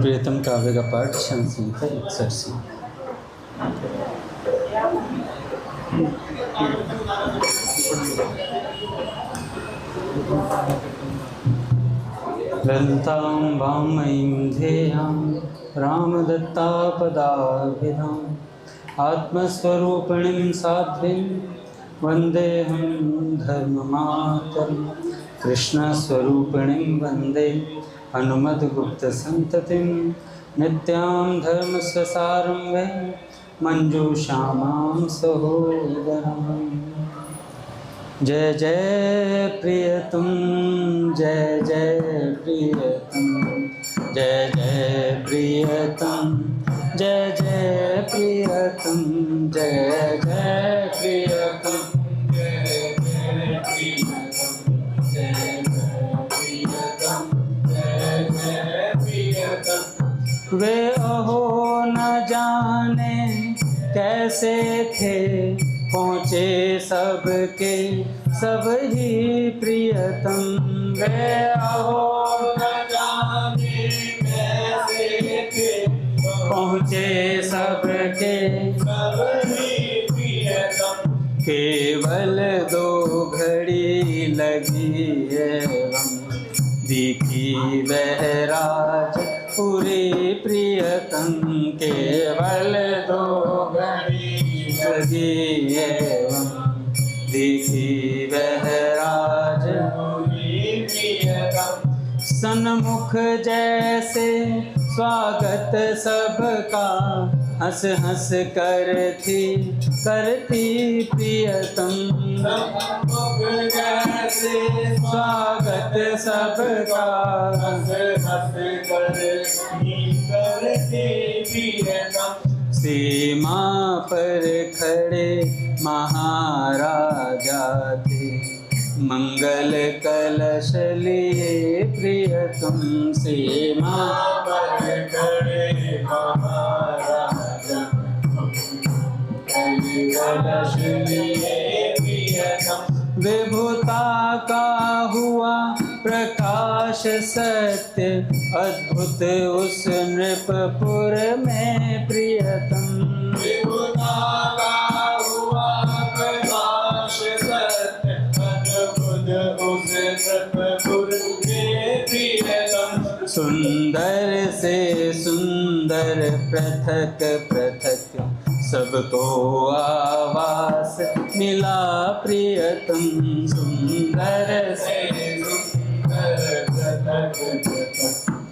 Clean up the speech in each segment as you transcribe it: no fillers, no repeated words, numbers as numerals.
प्रियतम काव्य का पाठ छंद संख्या 81। ललितां वाङ्मयीं ध्येयां रामदत्तापदाभिधाम् आत्मस्वरूपिणीं साध्वीं वन्देऽहं धर्ममातरं। कृष्णस्वरूपिणीं वन्दे हनुमद्गुप्तसन्ततिं नित्यां धर्मस्वसारं वै मञ्जूषामां सहोदरम्। जय जय प्रियतम, जय जय प्रियतम, जय जय प्रियतम, जय जय प्रियतम, जय जय प्रियतम, जय जय प्रियतम, जय जय प्रियतम। वे अहो न जाने कैसे थे, पहुँचे सबके सब ही प्रियतम। वे अहो न जाने कैसे थे, पहुँचे सबके सब ही प्रियतम। केवल दो घड़ी लगी एवं दिखी वह राज पूरी प्रियतम। केवल दो घड़ी लगी एवं दिखी वह राज पूरी प्रियतम। सन्मुख जैसे स्वागत सबका हंस हंस करती प्रियतम। सन्मुख जैसे स्वागत सबका हंस हंस करती प्रियतम। सीमा पर खड़े महाराजा थे, मंगल कलश लिए प्रियतम। सीमा पर खड़े महाराजा मंगल कलश लिए प्रियतम। विभुता का हुआ प्रकाश सत्य अद्भुत उस नृपपुर में प्रियतम। विभुता का हुआ प्रकाश सत्य अद्भुत उस नृपपुर में प्रियतम। सुंदर से सुंदर पृथक पृथक सबको आवास मिला प्रियतम। सुंदर से सुंदर पृथक पृथक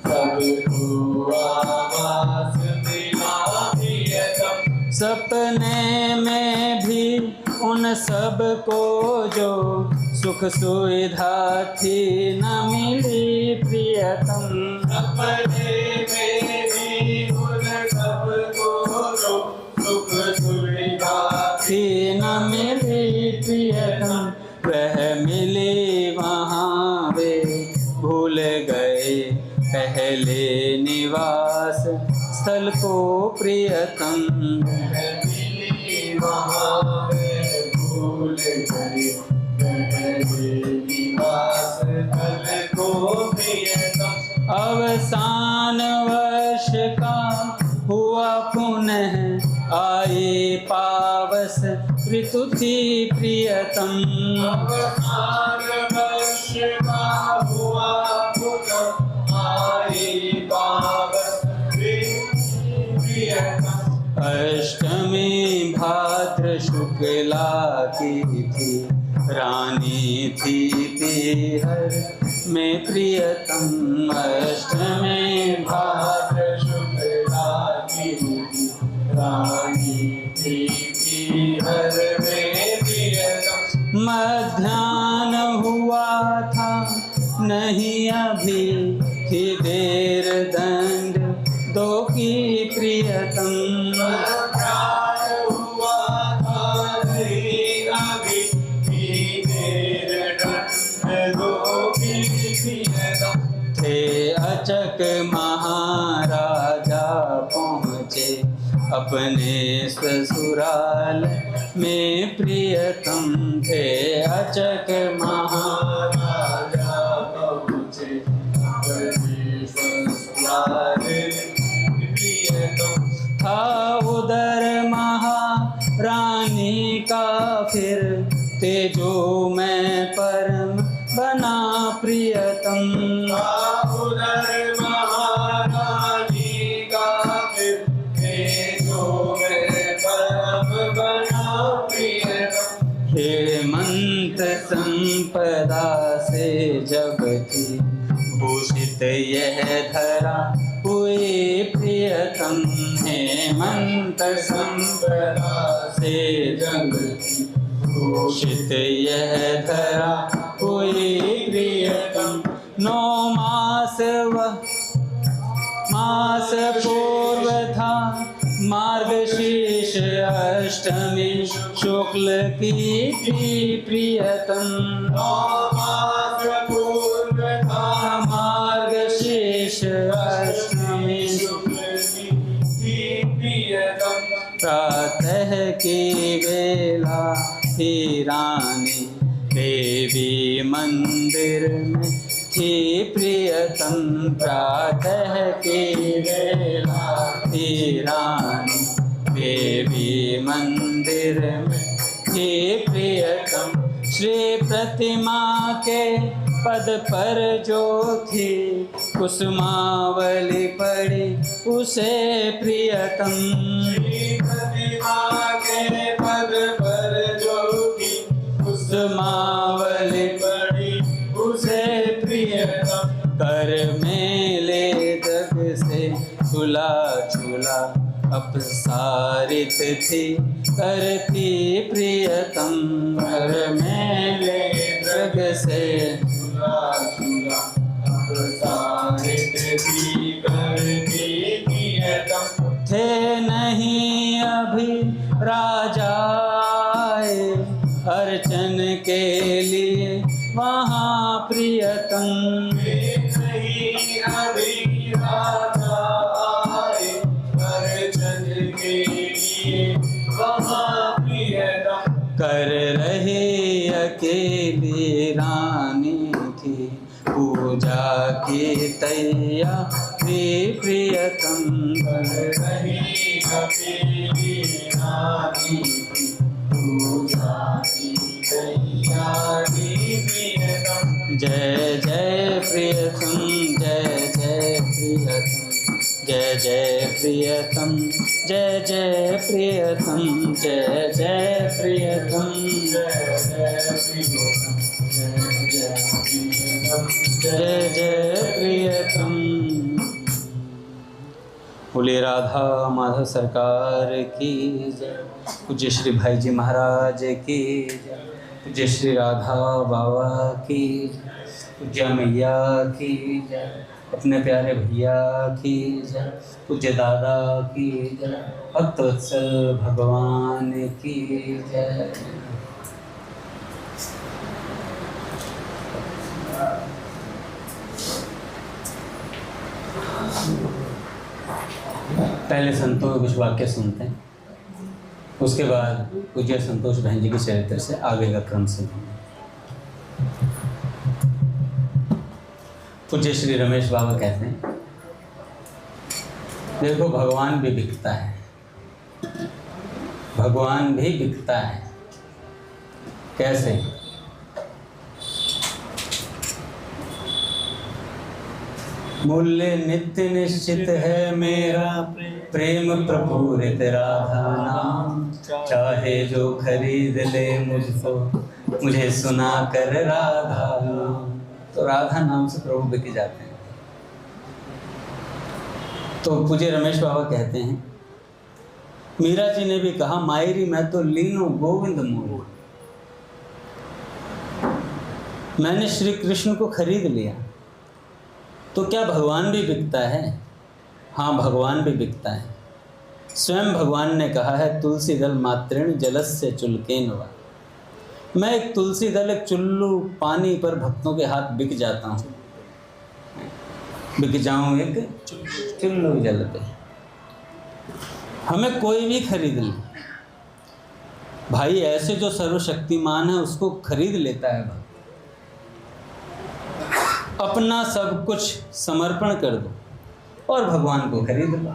सबको आवास मिला प्रियतम। सपने में भी उन सबको जो सुख सुविधा थी न मिली प्रियतम। सपने में भी उन सबको जो सुख सुविधा थी न मिली प्रियतम। वह मिली वहाँ वे भूल गए पहले निवास स्थल को प्रियतम। वह मिली वहाँ वे भूल गए पहले निवास स्थल को प्रियतम। अवसान वर्ष का हुआ पुनः आई पावस ऋतु थी प्रियतम। अवसान वर्ष का हुआ पुनः आई पावस ऋतु प्रियतम। अष्टमी भाद्र शुक्ला की थी, रानी थी पीहर में प्रियतम। अष्टमी भाद्र शुक्ला की थी, रानी थी पीहर में प्रियतम। मध्याह्न हुआ था नहीं अभी, थी देर दंड दो की प्रियतम। मध्याह्न हुआ था नहीं अभी, थी देर दंड दो की प्रियतम। थे अचक महाराजा पहुँचे अपने ससुराल में प्रियतम। थे अचक महाराजा पहुँचे अपने ससुराल तेजो में परम बना प्रियतम। उदर महारानी का फिर तेजो में परम बना प्रियतम। हेमंत संपदा से जब थी भूषित यह धरा हुई प्रियतम। हेमंत संपदा से जब थी भूषित यह धरा हुई प्रियतम। 9 मास पूर्व था मार्गशीर्ष अष्टमी शुक्ल की थी प्रियतम। 9 मास पूर्व था मार्गशीर्ष अष्टमी शुक्ल की प्रियतम। प्रातः की बेला थी रानी देवी मंदिर में थी प्रियतम। प्रातः की बेला थी रानी देवी मंदिर में थी प्रियतम। श्री प्रतिमा के पद पर जो थी कुसुमावली पड़ी उसे प्रियतम। श्री प्रतिमा के पद पर जो थी कुसुमावली पड़ी उसे प्रियतम। कर मेले दग से झूला झूला अपसारित थी करती प्रियतम। कर मेले दग से झूला झूला अपसारित थी करती प्रियतम। थे नहीं अभी राजा आए अर्चन के लिए वहाँ प्रियतम। नहीं अभी राजा आए अर्चन के लिए वहाँ प्रियतम। कर रही अकेली रानी थी पूजा की तैयारी प्रियतम। कर रही अकेली रानी थी पूजा की तैयारी प्रियतम। जय जय प्रियतम जय जय प्रियतम जय जय प्रियतम जय जय प्रियतम जय जय प्रियतम जय जय प्रियतम जय जय प्रियतम। बोले राधा माधव सरकार की जय। पूज्य श्री भाई जी महाराज की जय। पूज्य श्री राधा बाबा की जय। पूज्य मैया की जय। अपने प्यारे भैया की जय। पूज्य दादा की जय। भक्तवत्सल भगवान की जय। पहले संतों के कुछ वाक्य सुनते हैं, उसके बाद पूज्य संतोष बहन जी के चरित्र से आगे का क्रम सुनेंगे। पूज्य श्री रमेश बाबा कहते हैं, देखो भगवान भी बिकता है, भगवान भी बिकता है। कैसे? मूल्य नित्य निश्चित है मेरा प्रेम प्रपूरित राधा नाम। चाहे जो खरीद ले मुझको मुझे सुना कर राधा नाम। तो राधा नाम से प्रभु बिक जाते हैं। तो पूज्य रमेश बाबा कहते हैं, मीरा जी ने भी कहा, मायरी मैं तो लीनो गोविंद मोह। मैंने श्री कृष्ण को खरीद लिया। तो क्या भगवान भी बिकता है? हाँ, भगवान भी बिकता है। स्वयं भगवान ने कहा है, तुलसी दल मात्रेण जलस्य चुल्केन वा। मैं एक तुलसी दल, एक चुल्लू पानी पर भक्तों के हाथ बिक जाता हूँ, बिक जाऊँ एक चुल्लू जल पे। हमें कोई भी खरीद ले भाई, ऐसे जो सर्वशक्तिमान है उसको खरीद लेता है भक्त। अपना सब कुछ समर्पण कर दो और भगवान को खरीद लो।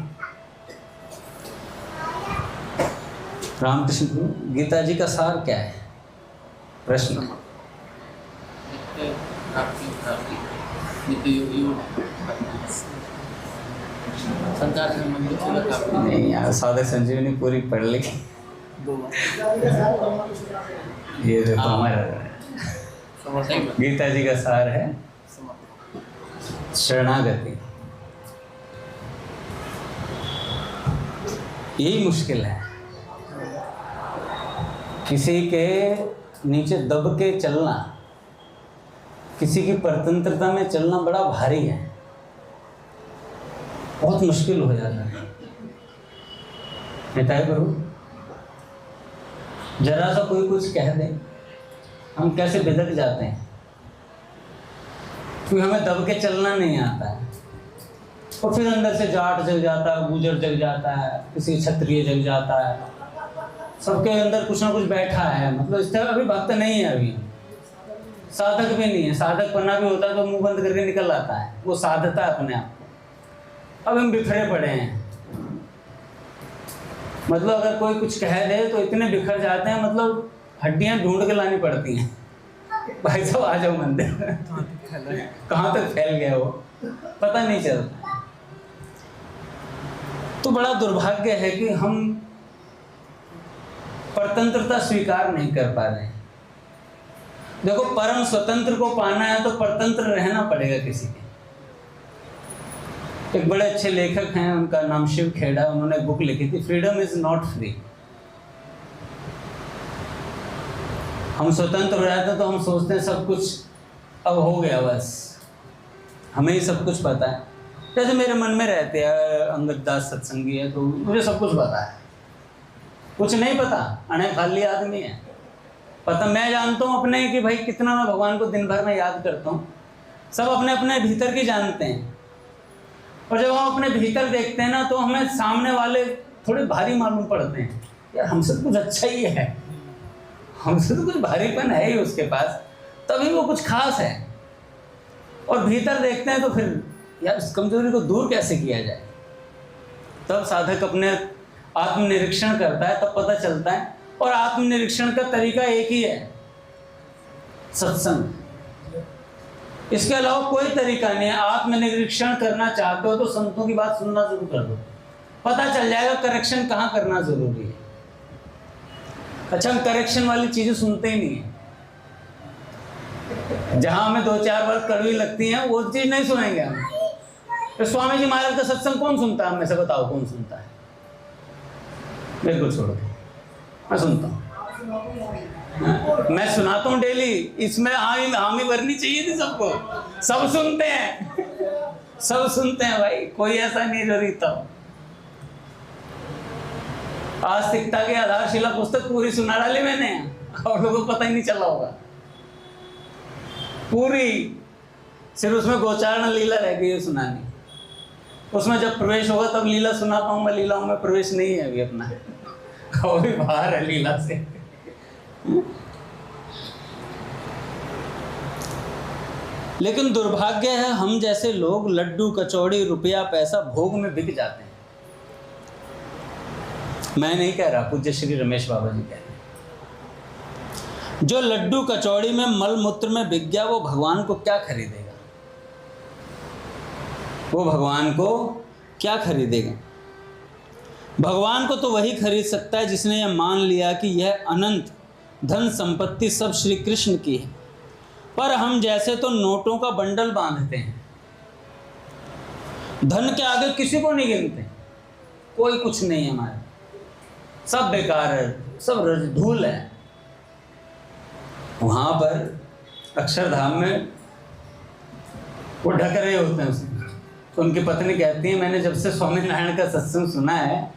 रामकृष्ण गीता जी का सार क्या है? प्रश्न। संसार से मंदिर नहीं यार, साधक संजीवनी पूरी पढ़ ली। ये तो हमारा गीता जी का सार है, शरणागति। यही मुश्किल है, किसी के नीचे दब के चलना, किसी की परतंत्रता में चलना बड़ा भारी है, बहुत मुश्किल हो जाता है। नेता प्रभु, जरा सा कोई कुछ कह दे, हम कैसे बिदक जाते हैं, क्योंकि हमें दब के चलना नहीं आता है। और फिर अंदर से जाट जग जाता है, गुजर जग जाता है, किसी क्षत्रिय जग जाता है, सबके अंदर कुछ ना कुछ बैठा है। मतलब इस तरह अभी भक्त नहीं है, अभी साधक भी नहीं है। साधक पन्ना भी होता है तो मुंह बंद करके निकल आता है, वो साधता है अपने आप को। अब हम बिखरे पड़े हैं, मतलब अगर कोई कुछ कह दे तो इतने बिखर जाते हैं, मतलब हड्डियां ढूंढ के लानी पड़ती हैं। भाई साहब आ जाओ मंदिर, कहाँ तक फैल गया वो पता नहीं चलता। तो बड़ा दुर्भाग्य है कि हम परतंत्रता स्वीकार नहीं कर पा रहे हैं। देखो, परम स्वतंत्र को पाना है तो परतंत्र रहना पड़ेगा किसी के। एक बड़े अच्छे लेखक हैं, उनका नाम शिव खेड़ा, उन्होंने बुक लिखी थी, फ्रीडम इज नॉट फ्री। हम स्वतंत्र हो जाते हैं तो हम सोचते हैं सब कुछ अब हो गया, बस हमें ही सब कुछ पता है। जैसे मेरे मन में रहते हैं, अंगद दास सत्संगी है तो मुझे सब कुछ पता है। कुछ नहीं पता, अने खाली आदमी है। पता मैं जानता हूँ अपने कि भाई कितना मैं भगवान को दिन भर में याद करता हूँ। सब अपने अपने भीतर की जानते हैं। और जब हम अपने भीतर देखते हैं ना तो हमें सामने वाले थोड़े भारी मालूम पड़ते हैं। यार हमसे तो कुछ अच्छा ही है, हमसे तो कुछ भारीपन है ही उसके पास, तभी वो कुछ खास है। और भीतर देखते हैं तो फिर यार इस कमजोरी को दूर कैसे किया जाए। तब साधक अपने आत्मनिरीक्षण करता है, तब पता चलता है। और आत्मनिरीक्षण का तरीका एक ही है, सत्संग। इसके अलावा कोई तरीका नहीं है। आत्मनिरीक्षण करना चाहते हो तो संतों की बात सुनना शुरू कर दो, पता चल जाएगा करेक्शन कहाँ करना जरूरी है। अच्छा, हम करेक्शन वाली चीजें सुनते ही नहीं है। जहां हमें 2-4 बार कड़वी लगती हैं वो चीज नहीं सुनेंगे हम। तो स्वामी जी महाराज का सत्संग कौन सुनता है, हम में से बताओ कौन सुनता है? बिल्कुल छोड़ो, मैं सुनता हूँ, मैं सुनाता हूँ डेली। इसमें हामी भरनी चाहिए थी सबको। सब सुनते हैं, सब सुनते हैं भाई, कोई ऐसा नहीं जो रीता हो। आस्तिकता की आधारशिला पुस्तक पूरी सुना डाली मैंने, और लोगों को पता ही नहीं चला होगा पूरी। सिर्फ उसमें गोचारण लीला रह गई है सुनानी। उसमें जब प्रवेश होगा तब लीला सुना पाऊंगा। लीलाओं में प्रवेश नहीं है अभी अपना, वो भी बाहर है लीला से। लेकिन दुर्भाग्य है, हम जैसे लोग लड्डू कचौड़ी रुपया पैसा भोग में बिक जाते हैं। मैं नहीं कह रहा, पूज्य श्री रमेश बाबा जी कह रहे हैं। जो लड्डू कचौड़ी में मल मूत्र में बिक गया वो भगवान को क्या खरीदेगा? वो भगवान को क्या खरीदेगा? भगवान को तो वही खरीद सकता है जिसने यह मान लिया कि यह अनंत धन संपत्ति सब श्री कृष्ण की है। पर हम जैसे तो नोटों का बंडल बांधते हैं, धन के आगे किसी को नहीं गिनते। कोई कुछ नहीं है हमारे, सब बेकार है, सब धूल है। वहां पर अक्षरधाम में वो ढक रहे होते हैं उसमें। तो उनकी पत्नी कहती है, मैंने जब से स्वामीनारायण का सत्संग सुना है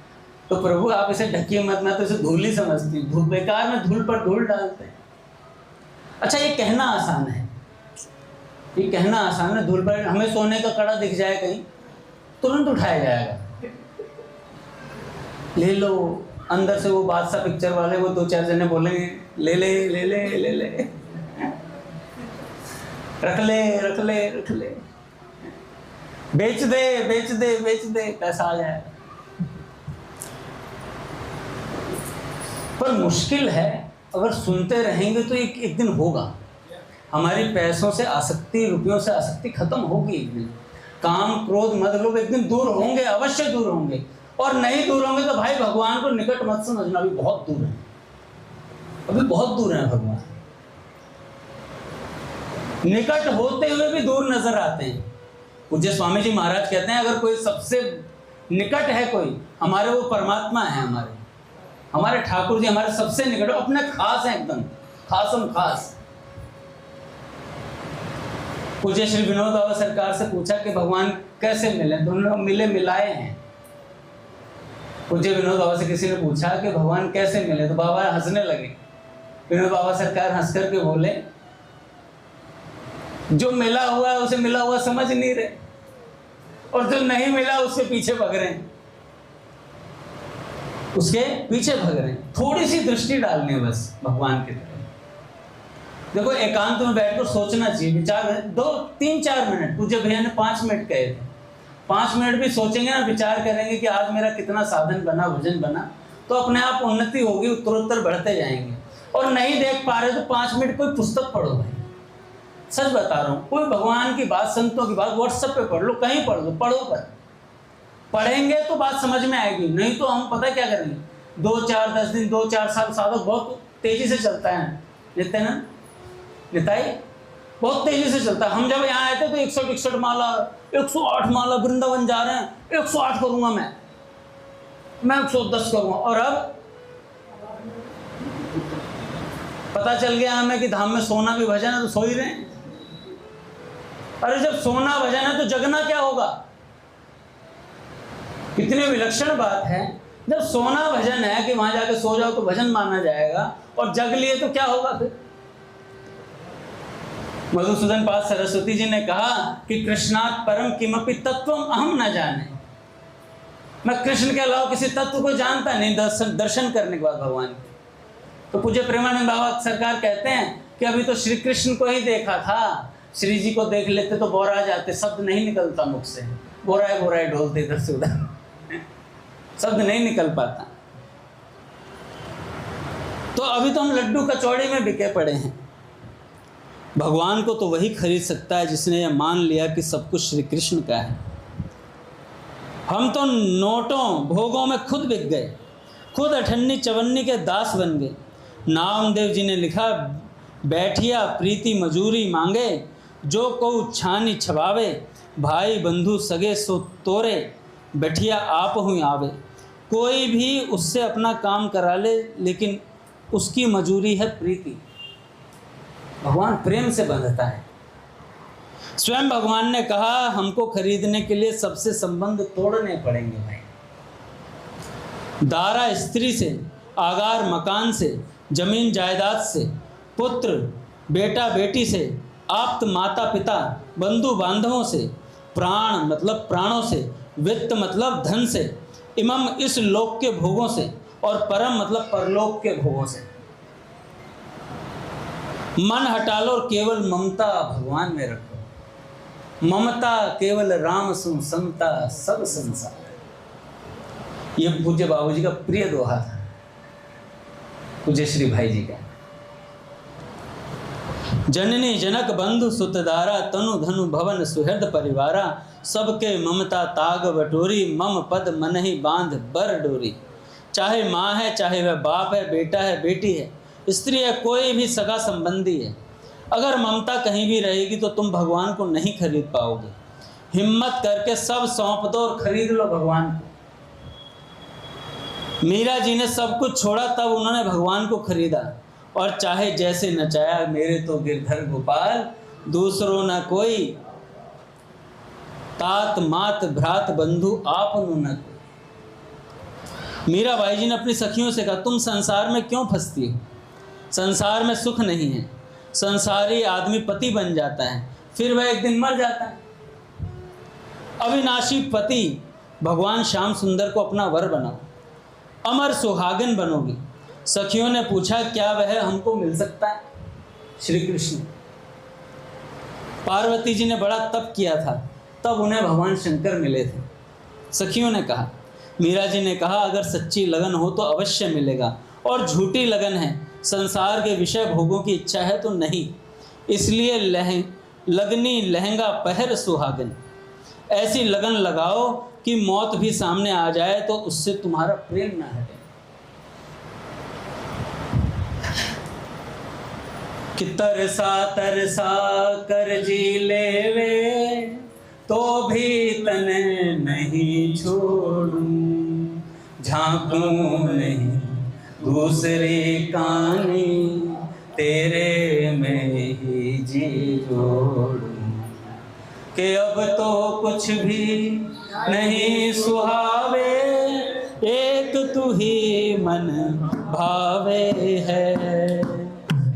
तो प्रभु आप इसे ढकिए मत, मैं तो इसे धूल ही समझती हूँ। धूल बेकार में धूल पर धूल डालते हैं। अच्छा, ये कहना आसान है, ये कहना आसान है। धूल पर हमें सोने का कड़ा दिख जाए कहीं, तुरंत उठाया जाएगा। ले लो, अंदर से वो बादशाह पिक्चर वाले वो 2-4 जने बोलेंगे ले ले ले ले ले ले, रख ले रख ले रख ले, बेच दे बेच दे बेच दे, पैसा आ जाए। पर मुश्किल है अगर सुनते रहेंगे तो एक दिन होगा। हमारी पैसों से आसक्ति, रुपयों से आसक्ति खत्म होगी एक दिन। काम, क्रोध, मद, लोभ एक दिन दूर होंगे, अवश्य दूर होंगे। और नहीं दूर होंगे तो भाई भगवान को निकट मत समझना, अभी बहुत दूर है, अभी बहुत दूर है भगवान। निकट होते हुए भी दूर नजर आते हैं। पूज्य स्वामी जी महाराज कहते हैं, अगर कोई सबसे निकट है कोई हमारे, वो परमात्मा है। हमारे ठाकुर जी हमारे सबसे निकट, अपने खास हैं, एकदम खासम खास। पूज्य श्री विनोद बाबा सरकार से पूछा कि भगवान कैसे मिले? दोनों मिले मिलाए हैं। पूज्य विनोद बाबा से किसी ने पूछा कि भगवान कैसे मिले, तो बाबा हंसने लगे। विनोद बाबा सरकार हंस करके बोले, जो मिला हुआ है उसे मिला हुआ समझ नहीं रहे, और जो नहीं मिला उसके पीछे भग रहे हैं, उसके पीछे भग रहे हैं। थोड़ी सी दृष्टि डालनी है बस भगवान की तरफ। देखो, एकांत में बैठकर सोचना चाहिए, विचार 2-3-4 मिनट। पूज्य भैया ने 5 मिनट कहे थे, 5 मिनट भी सोचेंगे ना, विचार करेंगे कि आज मेरा कितना साधन बना, भजन बना, तो अपने आप उन्नति होगी, उत्तरोत्तर बढ़ते जाएंगे। और नहीं देख पा रहे तो 5 मिनट कोई पुस्तक पढ़ो भाई, सच बता रहा हूँ। कोई भगवान की बात, संतों की बात व्हाट्सएप पे पढ़ लो, कहीं पढ़ लो, पढ़ो। पर पढ़ेंगे तो बात समझ में आएगी, नहीं तो हम पता क्या करेंगे, 2-4-10 दिन, 2-4 साल साधक बहुत तेजी से चलता है। नित्यानंद निताई बहुत तेजी से चलता है। हम जब यहाँ आए थे तो 161 माला, 108 माला, वृंदावन जा रहे हैं, 108 करूंगा मैं 110 करूंगा। और अब पता चल गया हमें कि धाम में सोना भी भजन है, तो सो ही रहे हैं। अरे जब सोना भजन है तो जगना क्या होगा? कितनी विलक्षण बात है। जब सोना भजन है कि वहां जाके सो जाओ तो भजन माना जाएगा, और जग लिए तो क्या होगा फिर? मधुसूदन पाद सरस्वती जी ने कहा कि कृष्णात् परम किमपि तत्वम अहम न जाने। मैं कृष्ण के अलावा किसी तत्व को जानता नहीं, दर्शन करने के बाद भगवान के। तो पूज्य प्रेमानंद बाबा सरकार कहते हैं कि अभी तो श्री कृष्ण को ही देखा था, श्री जी को देख लेते तो बोरा जाते, शब्द नहीं निकलता मुख से, बोराए बोराए ढोलते इधर से उधर, शब्द नहीं निकल पाता। तो अभी तो हम लड्डू कचौड़ी में बिके पड़े हैं। भगवान को तो वही खरीद सकता है जिसने यह मान लिया कि सब कुछ श्री कृष्ण का है। हम तो नोटों भोगों में खुद बिक गए, खुद अठन्नी चवन्नी के दास बन गए। नामदेव जी ने लिखा, बैठिया प्रीति मजूरी मांगे, जो को छानी छबावे, भाई बंधु सगे सो तोरे, बैठिया आप हुई आवे। कोई भी उससे अपना काम करा ले, लेकिन उसकी मजूरी है प्रीति। भगवान प्रेम से बंधता है। स्वयं भगवान ने कहा, हमको खरीदने के लिए सबसे संबंध तोड़ने पड़ेंगे भाई। दारा स्त्री से, आगार मकान से, जमीन जायदाद से, पुत्र बेटा बेटी से, आप्त माता पिता बंधु बांधवों से, प्राण मतलब प्राणों से, वित्त मतलब धन से, इमम इस लोक के भोगों से, और परम मतलब परलोक के भोगों से। मन हटा लो और केवल ममता भगवान में रखो। ममता केवल राम सुन समता सब संसार। ये पूज्य बाबूजी का प्रिय दोहा था, पूज्य श्री भाई जी का। जननी जनक बंधु सुतदारा, तनु धनु भवन सुहृद परिवारा, सबके ममता ताग बटोरी, मम पद मन ही बांध बर डोरी। चाहे माँ है, चाहे वह बाप है, बेटा है, बेटी है, स्त्री है, कोई भी सगा संबंधी है, अगर ममता कहीं भी रहेगी तो तुम भगवान को नहीं खरीद पाओगे। हिम्मत करके सब सौंप दो और खरीद लो भगवान को। मीरा जी ने सब कुछ छोड़ा, तब उन्होंने भगवान को खरीदा। और चाहे जैसे नचाया, मेरे तो गिरधर गोपाल, दूसरों न कोई, तात मात भ्रात बंधु आपनु न कोई। मीरा बाई जी ने अपनी सखियों से कहा, तुम संसार में क्यों फंसती हो? संसार में सुख नहीं है। संसारी आदमी पति बन जाता है, फिर वह एक दिन मर जाता है। अविनाशी पति भगवान श्याम सुंदर को अपना वर बनाओ, अमर सुहागन बनोगी। सखियों ने पूछा, क्या वह हमको मिल सकता है? श्री कृष्ण। पार्वती जी ने बड़ा तप किया था, तब उन्हें भगवान शंकर मिले थे। सखियों ने कहा, मीरा जी ने कहा, अगर सच्ची लगन हो तो अवश्य मिलेगा, और झूठी लगन है, संसार के विषय भोगों की इच्छा है तो नहीं। इसलिए लगनी लहंगा पहर सुहागन, ऐसी लगन लगाओ कि मौत भी सामने आ जाए तो उससे तुम्हारा प्रेम ना हटे। कि तरसा कर जी लेवे तो भी तने नहीं छोड़ूं, झांकूं नहीं दूसरे कानी, तेरे में ही जी जोड़ूं। कि अब तो कुछ भी नहीं सुहावे, एक तू ही मन भावे है।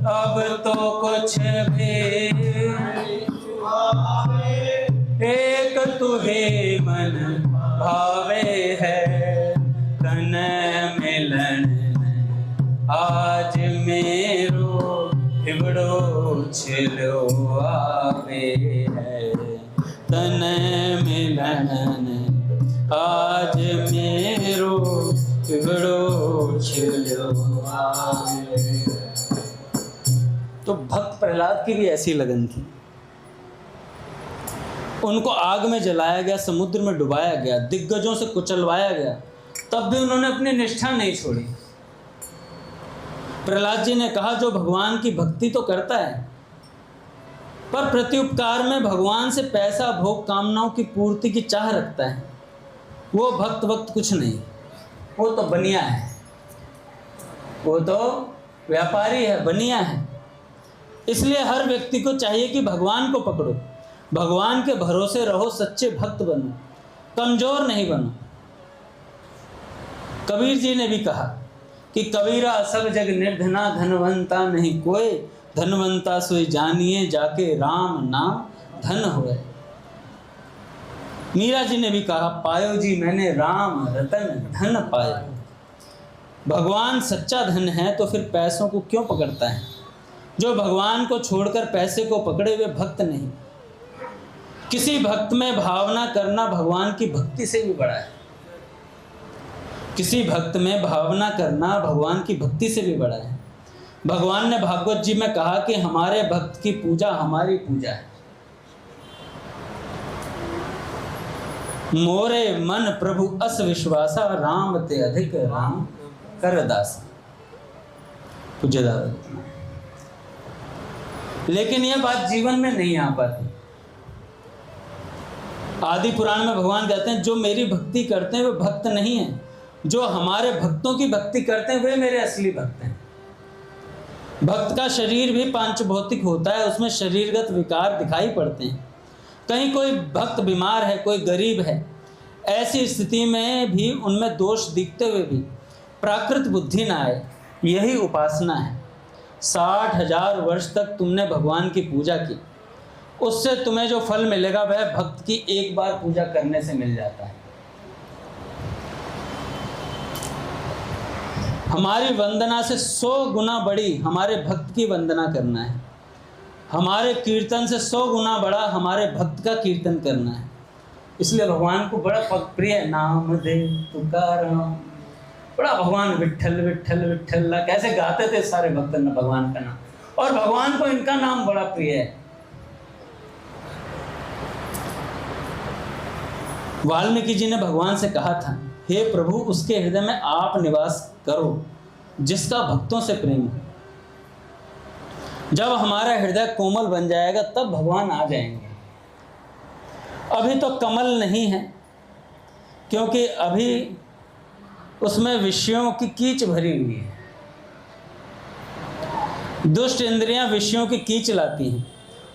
अब तो कुछ भी एक तू ही मन भावे है। तन मिलन आज मेरो हिबड़ो छिलो आवे है। तन मिलन आज मेरो हिबड़ो छिलो आवे। तो भक्त प्रहलाद की भी ऐसी लगन थी। उनको आग में जलाया गया, समुद्र में डुबाया गया, दिग्गजों से कुचलवाया गया, तब भी उन्होंने अपनी निष्ठा नहीं छोड़ी। प्रहलाद जी ने कहा, जो भगवान की भक्ति तो करता है पर प्रत्युपकार में भगवान से पैसा, भोग, कामनाओं की पूर्ति की चाह रखता है, वो भक्त वक्त कुछ नहीं, वो तो बनिया है, वो तो व्यापारी है, बनिया है। इसलिए हर व्यक्ति को चाहिए कि भगवान को पकड़ो, भगवान के भरोसे रहो, सच्चे भक्त बनो, कमजोर नहीं बनो। कबीर जी ने भी कहा कि कबीरा सब जग निर्धना, धनवंता नहीं कोई, धनवंता सोई जानिए जाके राम नाम धन होए। मीरा जी ने भी कहा, पायो जी मैंने राम रतन धन पायो। भगवान सच्चा धन है तो फिर पैसों को क्यों पकड़ता है? जो भगवान को छोड़कर पैसे को पकड़े हुए भक्त नहीं। किसी भक्त में भावना करना भगवान की भक्ति से भी बड़ा है। किसी भक्त में भावना करना भगवान की भक्ति से भी बड़ा है। भगवान ने भागवत जी में कहा कि हमारे भक्त की पूजा हमारी पूजा है। मोरे मन प्रभु अस विश्वासा, राम ते अधिक राम कर दासा। लेकिन यह बात जीवन में नहीं आ पाती। आदि पुराण में भगवान कहते हैं, जो मेरी भक्ति करते हैं वे भक्त नहीं हैं, जो हमारे भक्तों की भक्ति करते हैं वे मेरे असली भक्त हैं। भक्त का शरीर भी पांच भौतिक होता है, उसमें शरीरगत विकार दिखाई पड़ते हैं। कहीं कोई भक्त बीमार है, कोई गरीब है, ऐसी स्थिति में भी उनमें दोष दिखते हुए भी प्राकृत बुद्धि ना आए, यही उपासना है। 60,000 वर्ष तक तुमने भगवान की पूजा की, उससे तुम्हें जो फल मिलेगा वह भक्त की एक बार पूजा करने से मिल जाता है। हमारी वंदना से 100 गुना बड़ी हमारे भक्त की वंदना करना है। हमारे कीर्तन से 100 गुना बड़ा हमारे भक्त का कीर्तन करना है। इसलिए भगवान को बड़ा प्रिय है नाम दे तुकाराम। बड़ा भगवान विट्ठल विट्ठल विट्ठल कैसे गाते थे सारे भक्त ने भगवान का नाम, और भगवान को इनका नाम बड़ा प्रिय है। वाल्मीकि जी ने भगवान से कहा था, हे प्रभु उसके हृदय में आप निवास करो जिसका भक्तों से प्रेम हो। जब हमारा हृदय कोमल बन जाएगा तब भगवान आ जाएंगे। अभी तो कमल नहीं है, क्योंकि अभी उसमें विषयों की कीच भरी हुई है। दुष्ट इंद्रियां विषयों की कीच लाती हैं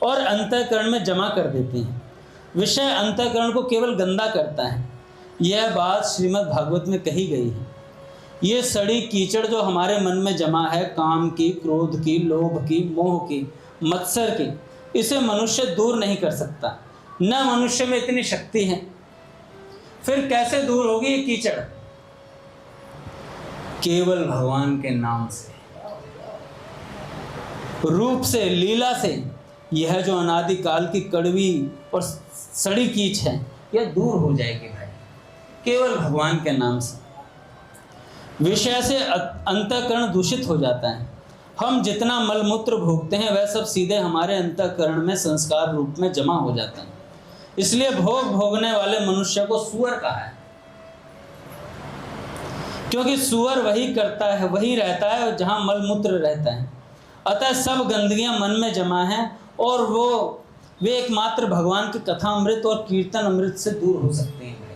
और अंतःकरण में जमा कर देती हैं। विषय अंतःकरण को केवल गंदा करता है। यह बात श्रीमद् भागवत में कही गई है। ये सड़ी कीचड़ जो हमारे मन में जमा है, काम की, क्रोध की, लोभ की, मोह की, मत्सर की, इसे मनुष्य दूर नहीं कर सकता। न मनुष्य में इतनी शक्ति है, फिर कैसे दूर होगी ये कीचड़? केवल भगवान के नाम से, रूप से, लीला से। यह जो अनादिकाल की कड़वी और सड़ी कीच है, यह दूर हो जाएगी भाई, केवल भगवान के नाम से। विषय से अंतःकरण दूषित हो जाता है। हम जितना मलमूत्र भोगते हैं वह सब सीधे हमारे अंतःकरण में संस्कार रूप में जमा हो जाता है। इसलिए भोग भोगने वाले मनुष्य को सूअर कहा है, क्योंकि सूअर वही करता है, वही रहता है जहां मलमूत्र रहता है। अतः सब गंदगियां मन में जमा हैं और वे एकमात्र भगवान के कथा अमृत और कीर्तन अमृत से दूर हो सकते हैं।